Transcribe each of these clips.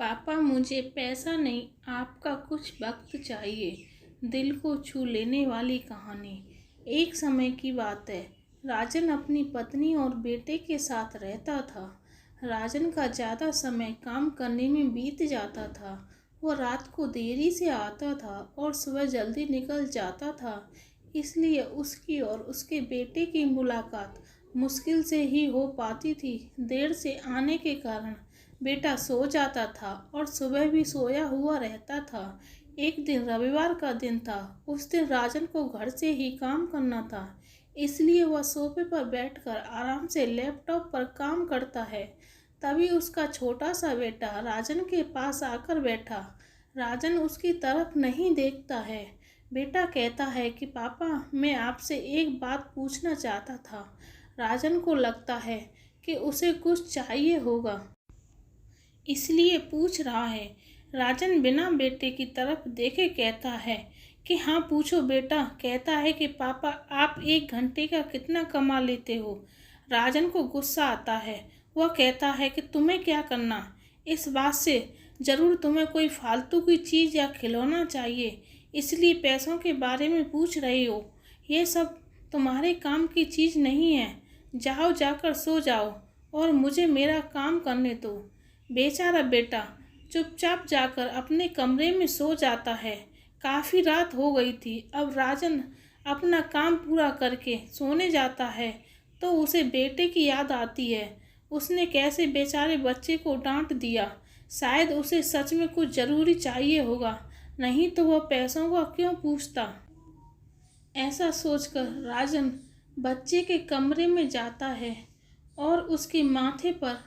पापा, मुझे पैसा नहीं, आपका कुछ वक्त चाहिए। दिल को छू लेने वाली कहानी। एक समय की बात है। राजन अपनी पत्नी और बेटे के साथ रहता था। राजन का ज़्यादा समय काम करने में बीत जाता था। वह रात को देरी से आता था और सुबह जल्दी निकल जाता था। इसलिए उसकी और उसके बेटे की मुलाकात मुश्किल से ही हो पाती थी। देर से आने के कारण बेटा सो जाता था और सुबह भी सोया हुआ रहता था। एक दिन रविवार का दिन था। उस दिन राजन को घर से ही काम करना था, इसलिए वह सोफे पर बैठकर आराम से लैपटॉप पर काम करता है। तभी उसका छोटा सा बेटा राजन के पास आकर बैठा। राजन उसकी तरफ नहीं देखता है। बेटा कहता है कि पापा, मैं आपसे एक बात पूछना चाहता था। राजन को लगता है कि उसे कुछ चाहिए होगा, इसलिए पूछ रहा है। राजन बिना बेटे की तरफ देखे कहता है कि हाँ पूछो बेटा। कहता है कि पापा, आप 1 घंटे का कितना कमा लेते हो। राजन को गुस्सा आता है। वह कहता है कि तुम्हें क्या करना, इस बात से ज़रूर तुम्हें कोई फालतू की चीज़ या खिलौना चाहिए, इसलिए पैसों के बारे में पूछ रही हो। ये सब तुम्हारे काम की चीज़ नहीं है। जाओ, जाकर सो जाओ और मुझे मेरा काम करने दो। बेचारा बेटा चुपचाप जाकर अपने कमरे में सो जाता है। काफ़ी रात हो गई थी। अब राजन अपना काम पूरा करके सोने जाता है तो उसे बेटे की याद आती है। उसने कैसे बेचारे बच्चे को डांट दिया। शायद उसे सच में कुछ ज़रूरी चाहिए होगा, नहीं तो वह पैसों का क्यों पूछता। ऐसा सोचकर राजन बच्चे के कमरे में जाता है और उसके माथे पर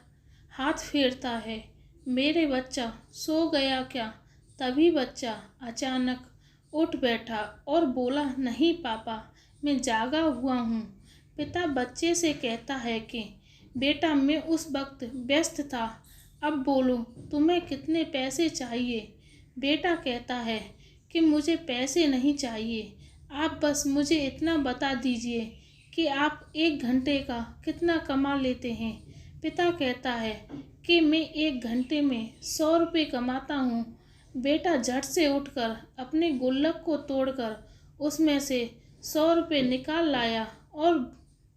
हाथ फेरता है। मेरे बच्चा सो गया क्या? तभी बच्चा अचानक उठ बैठा और बोला, नहीं पापा, मैं जागा हुआ हूँ। पिता बच्चे से कहता है कि बेटा, मैं उस वक्त व्यस्त था, अब बोलो तुम्हें कितने पैसे चाहिए। बेटा कहता है कि मुझे पैसे नहीं चाहिए, आप बस मुझे इतना बता दीजिए कि आप 1 घंटे का कितना कमा लेते हैं। पिता कहता है कि मैं 1 घंटे में 100 रुपये कमाता हूँ। बेटा झट से उठकर अपने गुल्लक को तोड़कर उसमें से 100 रुपये निकाल लाया और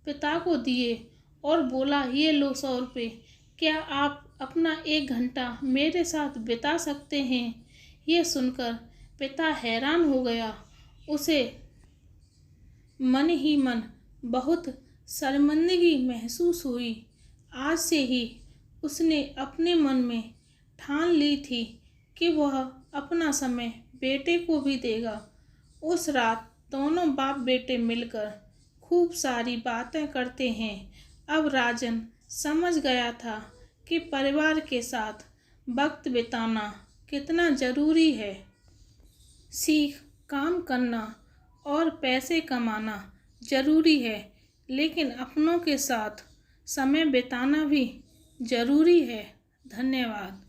पिता को दिए और बोला, ये लो 100 रुपये। क्या आप अपना 1 घंटा मेरे साथ बिता सकते हैं? ये सुनकर पिता हैरान हो गया। उसे मन ही मन बहुत शर्मिंदगी महसूस हुई। आज से ही उसने अपने मन में ठान ली थी कि वह अपना समय बेटे को भी देगा। उस रात दोनों बाप बेटे मिलकर खूब सारी बातें करते हैं। अब राजन समझ गया था कि परिवार के साथ वक्त बिताना कितना ज़रूरी है। सीख काम करना और पैसे कमाना ज़रूरी है, लेकिन अपनों के साथ समय बिताना भी ज़रूरी है। धन्यवाद।